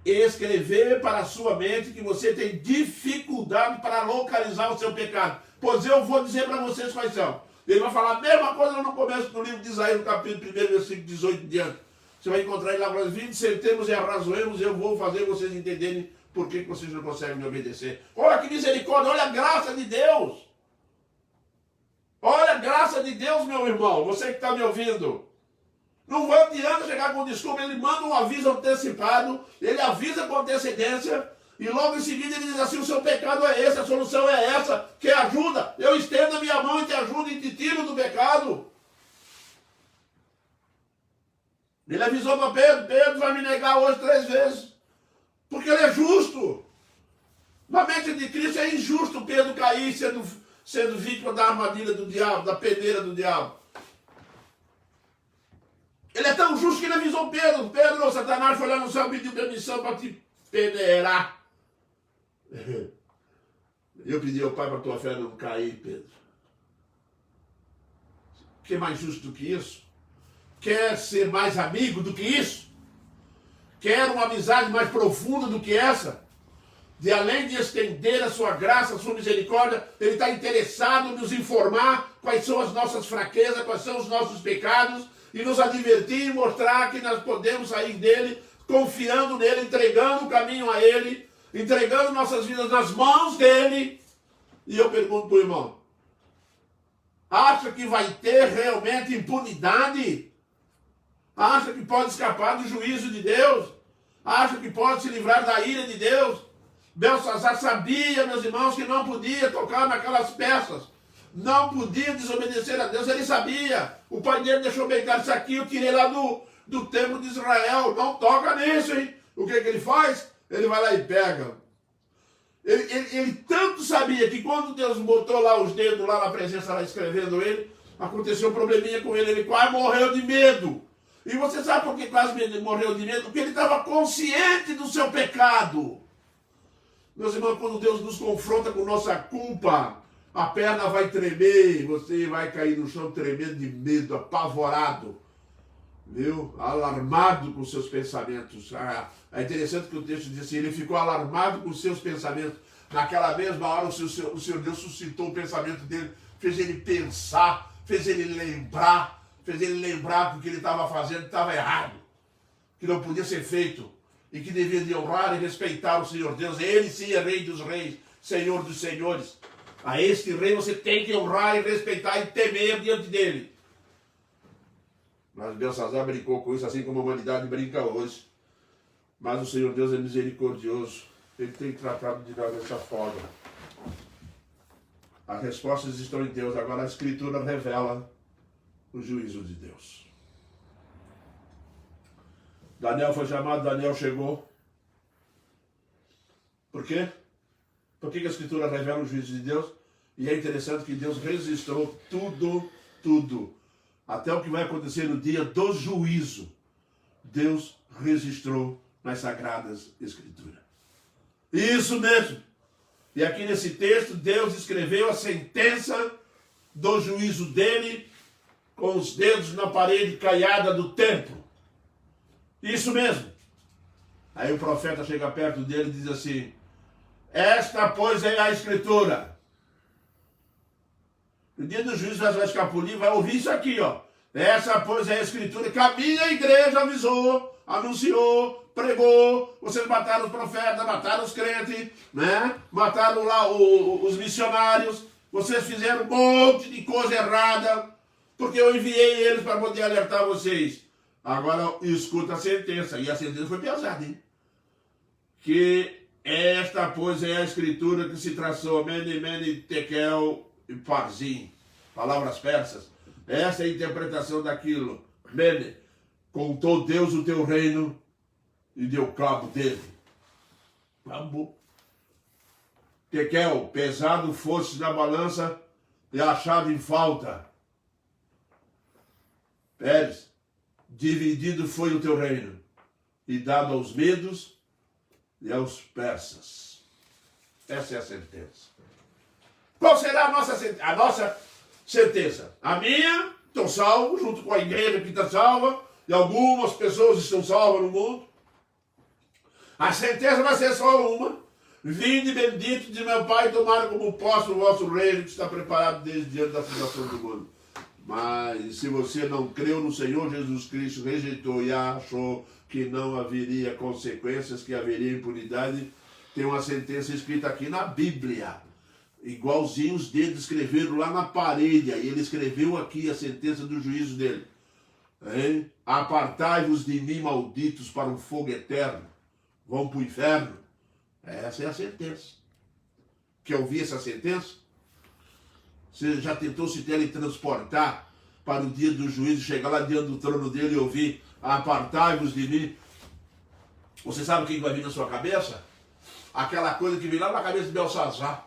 escrever para a sua mente que você tem dificuldade para localizar o seu pecado. Pois eu vou dizer para vocês quais são. Ele vai falar a mesma coisa no começo do livro de Isaías, no capítulo 1, versículo 18 em diante. Você vai encontrar ele lá, vinde, sentemos e arrazoemos, eu vou fazer vocês entenderem por que vocês não conseguem me obedecer. Olha que misericórdia, olha a graça de Deus. Olha a graça de Deus, meu irmão, você que está me ouvindo. Não adianta chegar com desculpa, ele manda um aviso antecipado, ele avisa com antecedência, e logo em seguida ele diz assim, o seu pecado é esse, a solução é essa, que ajuda, eu estendo a minha mão e te ajudo e te tiro do pecado. Ele avisou para Pedro, Pedro vai me negar hoje 3 vezes, porque ele é justo. Na mente de Cristo é injusto Pedro cair sendo vítima da armadilha do diabo, da peneira do diabo. Ele é tão justo que ele avisou Pedro. Pedro, Satanás foi lá no céu e pediu permissão para te peneirar. Eu pedi ao Pai para a tua fé não cair, Pedro. Que mais justo do que isso? Quer ser mais amigo do que isso? Quer uma amizade mais profunda do que essa? De além de estender a sua graça, a sua misericórdia, ele está interessado em nos informar quais são as nossas fraquezas, quais são os nossos pecados, e nos advertir e mostrar que nós podemos sair dele, confiando nele, entregando o caminho a ele, entregando nossas vidas nas mãos dele. E eu pergunto para o irmão, acha que vai ter realmente impunidade? Acha que pode escapar do juízo de Deus? Acha que pode se livrar da ira de Deus? Belsazar sabia, meus irmãos, que não podia tocar naquelas peças. Não podia desobedecer a Deus, ele sabia. O pai dele deixou bem claro, isso aqui eu tirei lá do templo de Israel. Não toca nisso, hein? o que ele faz? Ele vai lá e pega. Ele tanto sabia que quando Deus botou lá os dedos lá na presença, lá escrevendo ele, aconteceu um probleminha com ele quase morreu de medo. E você sabe por que quase morreu de medo? Porque ele estava consciente do seu pecado. Meus irmãos, quando Deus nos confronta com nossa culpa, a perna vai tremer, você vai cair no chão tremendo de medo, apavorado, viu? Alarmado com seus pensamentos. É interessante que o texto diz assim, ele ficou alarmado com seus pensamentos. Naquela mesma hora o Senhor Deus suscitou o pensamento dele, fez ele pensar, fez ele lembrar que o que ele estava fazendo estava errado, que não podia ser feito, e que devia de honrar e respeitar o Senhor Deus. Ele sim é Rei dos Reis, Senhor dos Senhores. A este Rei você tem que honrar e respeitar e temer diante dele. Mas Belsazar brincou com isso, assim como a humanidade brinca hoje. Mas o Senhor Deus é misericordioso. Ele tem tratado de nós dessa forma. As respostas estão em Deus. Agora a Escritura revela o juízo de Deus. Daniel foi chamado, Daniel chegou. Por quê? Por que a Escritura revela o juízo de Deus? E é interessante que Deus registrou tudo. Até o que vai acontecer no dia do juízo. Deus registrou nas Sagradas Escrituras. Isso mesmo. E aqui nesse texto, Deus escreveu a sentença do juízo dele com os dedos na parede caiada do templo. Isso mesmo. Aí o profeta chega perto dele e diz assim, esta, pois, é a Escritura. No dia do juízo vai escapulir, vai ouvir isso aqui, ó. Essa, pois, é a Escritura que a minha igreja avisou, anunciou, pregou. Vocês mataram os profetas, mataram os crentes, né? Mataram lá os missionários. Vocês fizeram um monte de coisa errada, porque eu enviei eles para poder alertar vocês. Agora escuta a sentença. E a sentença foi pesada, hein? Que esta, pois, é a Escritura que se traçou, Mene, Mene, Tekel e Parzim, palavras persas. Essa é a interpretação daquilo. Mene, contou Deus o teu reino e deu cabo dele. Acabou. Tekel, pesado fosse na balança e achado em falta. Pérez, dividido foi o teu reino e dado aos medos e aos persas. Essa é a sentença. Qual será a nossa sentença? A minha, estou salvo, junto com a igreja que está salva, e algumas pessoas estão salvas no mundo. A sentença vai ser só uma. Vinde bendito de meu Pai, tomara como posse o vosso reino que está preparado desde diante da fundação do mundo. Mas se você não creu no Senhor Jesus Cristo, rejeitou e achou que não haveria consequências, que haveria impunidade, tem uma sentença escrita aqui na Bíblia. Igualzinho os dedos escreveram lá na parede. Aí ele escreveu aqui a sentença do juízo dele. Apartai-vos de mim, malditos, para um fogo eterno. Vão para o inferno. Essa é a sentença. Quer ouvir essa sentença? Você já tentou se teletransportar para o dia do juízo, chegar lá diante do trono dele e ouvir apartai-vos de mim? Você sabe o que vai vir na sua cabeça? Aquela coisa que vem lá na cabeça de Belsazar.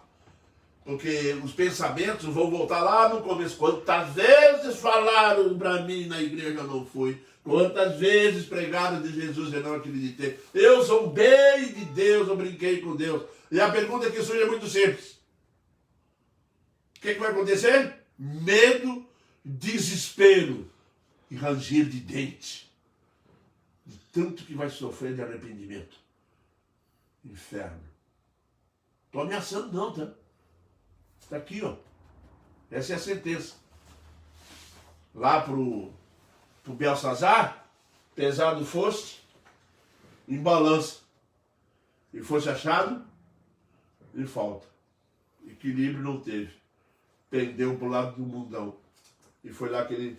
Porque os pensamentos vão voltar lá no começo. Quantas vezes falaram para mim na igreja eu não fui? Quantas vezes pregaram de Jesus eu não acreditei? Eu zombei de Deus, eu brinquei com Deus. E a pergunta que surge é muito simples. O que vai acontecer? Medo, desespero e ranger de dente. De tanto que vai sofrer de arrependimento. Inferno. Estou ameaçando não, tá? Está aqui, ó. Essa é a sentença. Lá pro Belsazar, pesado foste, em balança. E fosse achado, em falta. Equilíbrio não teve. Pendeu para o lado do mundão. E foi lá que ele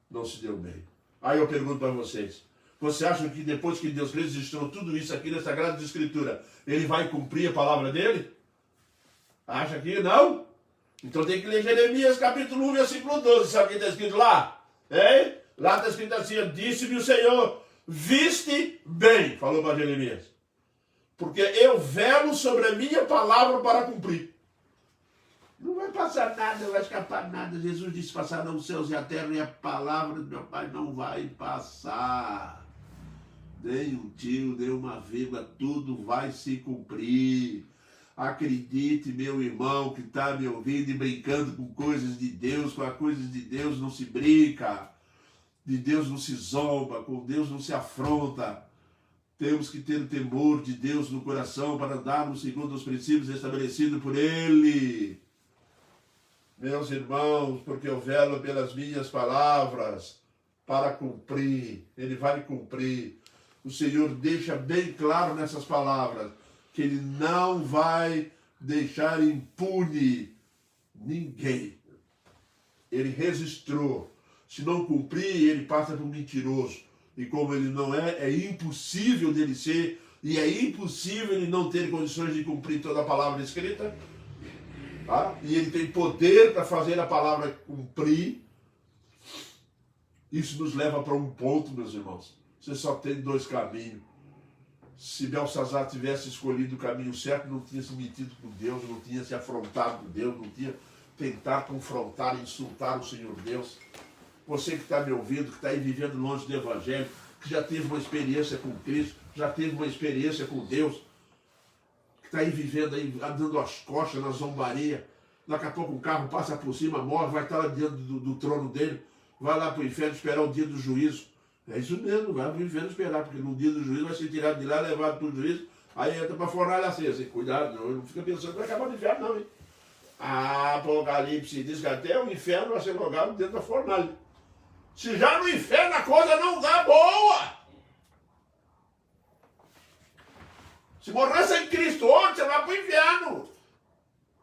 não se deu bem. Aí eu pergunto para vocês. Você acha que depois que Deus registrou tudo isso aqui na Sagrada Escritura, ele vai cumprir a palavra dele? Acha que não? Então tem que ler Jeremias capítulo 1, versículo 12. Sabe o que está escrito lá? Hein? Lá está escrito assim, disse-me o Senhor, viste bem, falou para Jeremias, porque eu velo sobre a minha palavra para cumprir. Não vai passar nada, não vai escapar nada. Jesus disse, passarão os céus e a terra, e a palavra do meu Pai não vai passar. Nem um tio, nem uma vírgula, tudo vai se cumprir. Acredite, meu irmão, que está me ouvindo e brincando com coisas de Deus, com as coisas de Deus não se brinca, de Deus não se zomba, com Deus não se afronta. Temos que ter o temor de Deus no coração para andarmos segundo os princípios estabelecidos por Ele. Meus irmãos, porque eu velo pelas minhas palavras para cumprir, Ele vai cumprir. O Senhor deixa bem claro nessas palavras que Ele não vai deixar impune ninguém. Ele registrou. Se não cumprir, ele passa por mentiroso. E como ele não é impossível dele ser, e é impossível ele não ter condições de cumprir toda a palavra escrita. Tá? E ele tem poder para fazer a palavra cumprir. Isso nos leva para um ponto, meus irmãos. Você só tem dois caminhos. Se Belsazar tivesse escolhido o caminho certo, não tinha se metido com Deus, não tinha se afrontado com Deus, não tinha tentado confrontar, insultar o Senhor Deus. Você que está me ouvindo, que está aí vivendo longe do Evangelho, que já teve uma experiência com Cristo, já teve uma experiência com Deus, que está aí vivendo, aí, dando as costas na zombaria, daqui a pouco um carro passa por cima, morre, vai estar lá diante do trono dele, vai lá para o inferno esperar o dia do juízo. É isso mesmo, vai para o inferno esperar, porque no dia do juízo vai ser tirado de lá, levado para o juízo, aí entra para a fornalha acesa. Cuidado, não fica pensando que vai acabar no inferno, não, hein? A Apocalipse diz que até o inferno vai ser jogado dentro da fornalha. Se já no inferno a coisa não dá boa. Se morrer sem Cristo hoje, você vai para o inferno.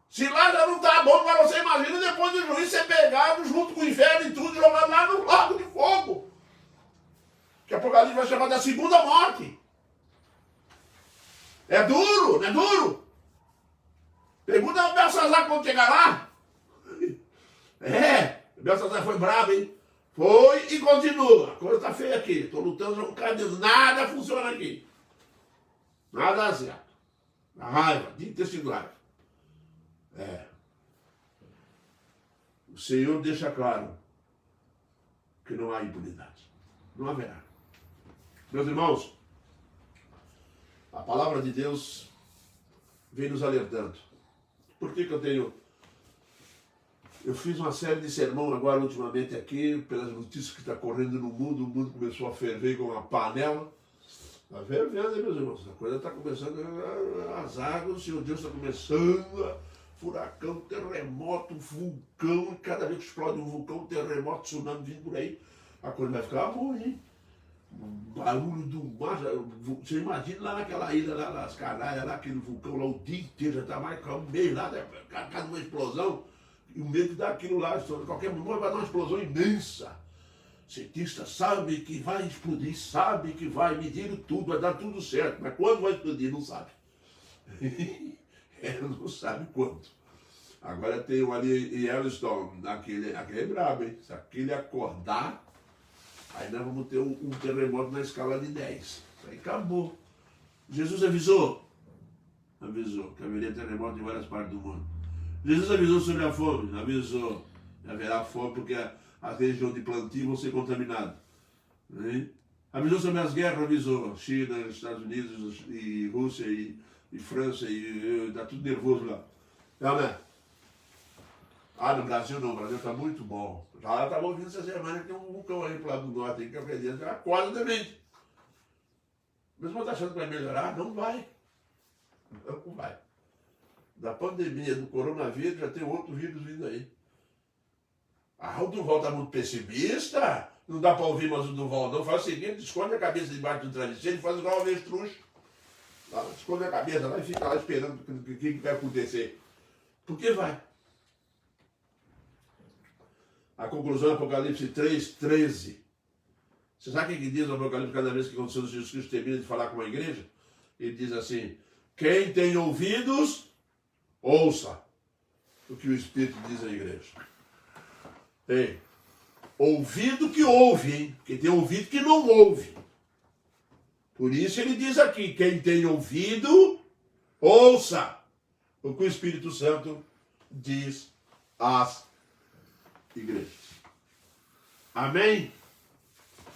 Se lá já não está bom, agora você imagina depois do juízo ser pegado junto com o inferno e tudo, jogado lá no lago de fogo. Que Apocalipse vai chamar da segunda morte. É duro, não é duro? Pergunta ao Belsazar quando chegar lá. O Belsazar foi bravo, hein? Foi e continua. A coisa está feia aqui. Estou lutando com o cara de Deus. Nada funciona aqui. Nada dá certo. A raiva, de intestino raiva. O Senhor deixa claro que não há impunidade. Não haverá. Meus irmãos, a palavra de Deus vem nos alertando. Por que eu fiz uma série de sermão agora ultimamente aqui, pelas notícias que está correndo no mundo, o mundo começou a ferver com uma panela. Está fervendo, meus irmãos? A coisa está começando as águas, o Senhor Deus está começando a furacão, terremoto, vulcão, e cada vez que explode um vulcão, terremoto, tsunami vindo por aí, a coisa vai ficar ruim, hein? Barulho do mar, você imagina lá naquela ilha, lá nas Canárias, lá aquele vulcão lá o dia inteiro, já está mais calmo, meio lá, cada uma explosão, e o medo daquilo lá, qualquer momento vai dar uma explosão imensa. Cientista sabe que vai explodir, sabe que vai medir tudo, vai dar tudo certo, mas quando vai explodir, não sabe. Ela não sabe quando. Agora tem um ali em Yellowstone, aquele é brabo, hein? Se aquele acordar, aí nós vamos ter um terremoto na escala de 10. Aí acabou. Jesus avisou que haveria terremoto em várias partes do mundo. Jesus avisou sobre a fome? Avisou. Haverá fome porque as regiões de plantio vão ser contaminadas. Hein? Avisou sobre as guerras? Avisou. China, Estados Unidos, e Rússia, e França, e está tudo nervoso lá. Amém? No Brasil não, o Brasil está muito bom. Já estava ouvindo essa semana que tem um vulcão aí para lá do norte, que acredita, acorda também. Mas você está achando que vai melhorar? Não vai. Não vai. Da pandemia do coronavírus já tem outro vírus vindo aí. O Duval está muito pessimista. Não dá para ouvir mais o Duval, não. Faz o seguinte, esconde a cabeça debaixo do travesseiro e faz igual uma avestruz. Esconde a cabeça lá e fica lá esperando o que vai acontecer. Por que vai? A conclusão é Apocalipse 3:13. Você sabe o que diz o Apocalipse cada vez que aconteceu Jesus Cristo termina de falar com a igreja? Ele diz assim: quem tem ouvidos, ouça o que o Espírito diz à igreja. Ouvido que ouve, hein? Porque tem ouvido que não ouve. Por isso ele diz aqui, quem tem ouvido, ouça o que o Espírito Santo diz às igrejas. Amém?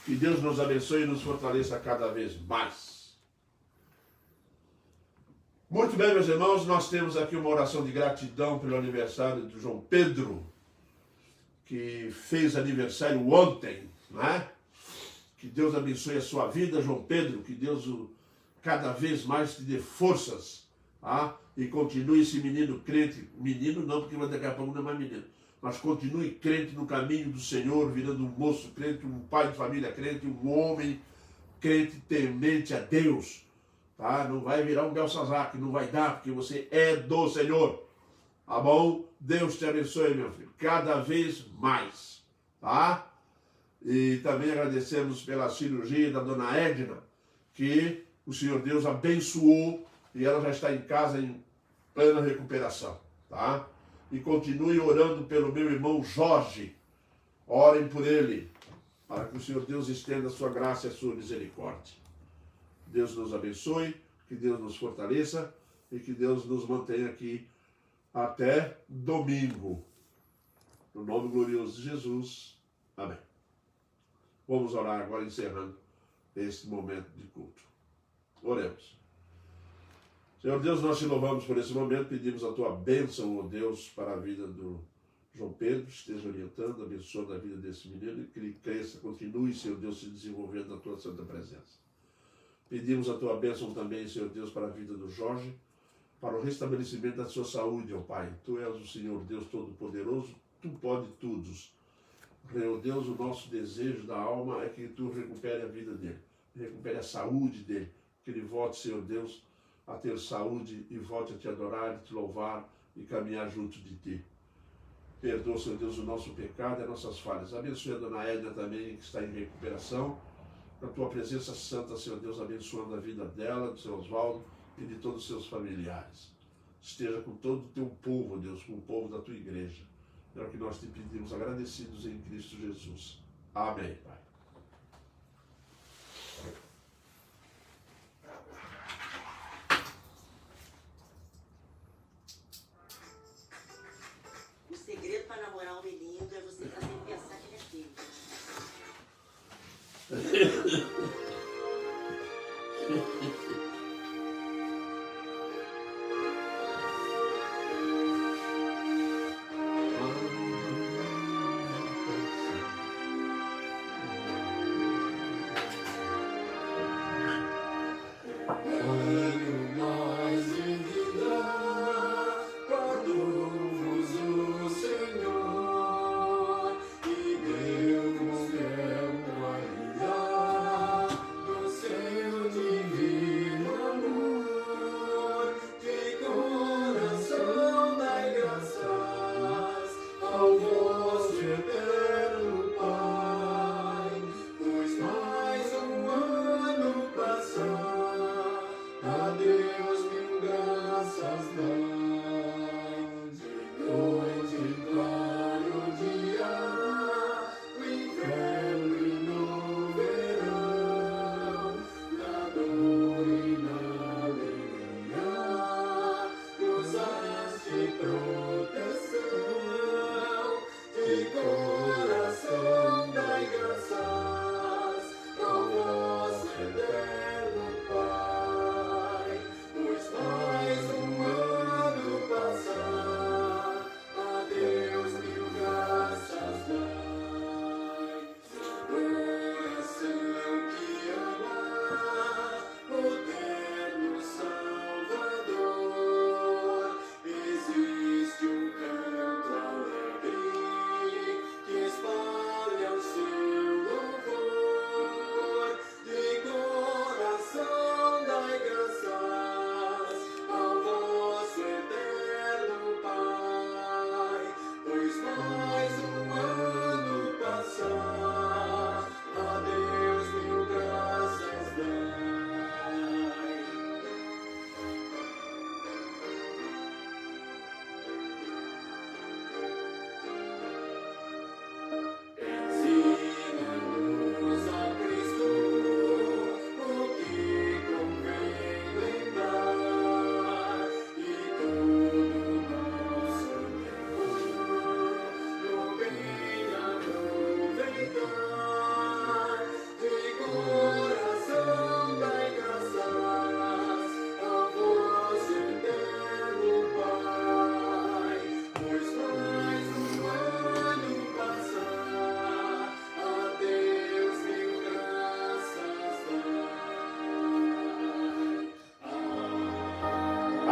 Que Deus nos abençoe e nos fortaleça cada vez mais. Muito bem, meus irmãos, nós temos aqui uma oração de gratidão pelo aniversário do João Pedro, que fez aniversário ontem, né? Que Deus abençoe a sua vida, João Pedro, que Deus cada vez mais te dê forças, tá? E continue esse menino crente, menino não, porque daqui a pouco não é mais menino, mas continue crente no caminho do Senhor, virando um moço crente, um pai de família crente, um homem crente temente a Deus, tá? Não vai virar um Belsazar, que não vai dar, porque você é do Senhor, tá bom? Deus te abençoe, meu filho, cada vez mais, tá? E também agradecemos pela cirurgia da dona Edna, que o Senhor Deus abençoou e ela já está em casa em plena recuperação, tá? E continue orando pelo meu irmão Jorge. Orem por ele, para que o Senhor Deus estenda a sua graça e a sua misericórdia. Deus nos abençoe, que Deus nos fortaleça e que Deus nos mantenha aqui até domingo. No nome glorioso de Jesus. Amém. Vamos orar agora, encerrando este momento de culto. Oremos. Senhor Deus, nós te louvamos por esse momento, pedimos a tua bênção, ó Deus, para a vida do João Pedro, esteja orientando, abençoando a vida desse menino e que ele cresça, continue, Senhor Deus, se desenvolvendo na tua santa presença. Pedimos a tua bênção também, Senhor Deus, para a vida do Jorge, para o restabelecimento da sua saúde, ó Pai. Tu és o Senhor Deus Todo-Poderoso, tu pode tudo. Meu Deus, o nosso desejo da alma é que tu recupere a vida dele, recupere a saúde dele, que ele volte, Senhor Deus, a ter saúde e volte a te adorar, te louvar e caminhar junto de ti. Perdoa, Senhor Deus, o nosso pecado e as nossas falhas. Abençoe a dona Edna também, que está em recuperação. Com a tua presença santa, Senhor Deus, abençoando a vida dela, do seu Oswaldo e de todos os seus familiares. Esteja com todo o teu povo, Deus, com o povo da tua igreja. É o que nós te pedimos, agradecidos em Cristo Jesus. Amém, Pai. O segredo para namorar um menino é você fazer ele pensar que ele é teu.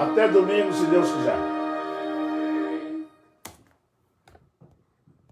Até domingo, se Deus quiser.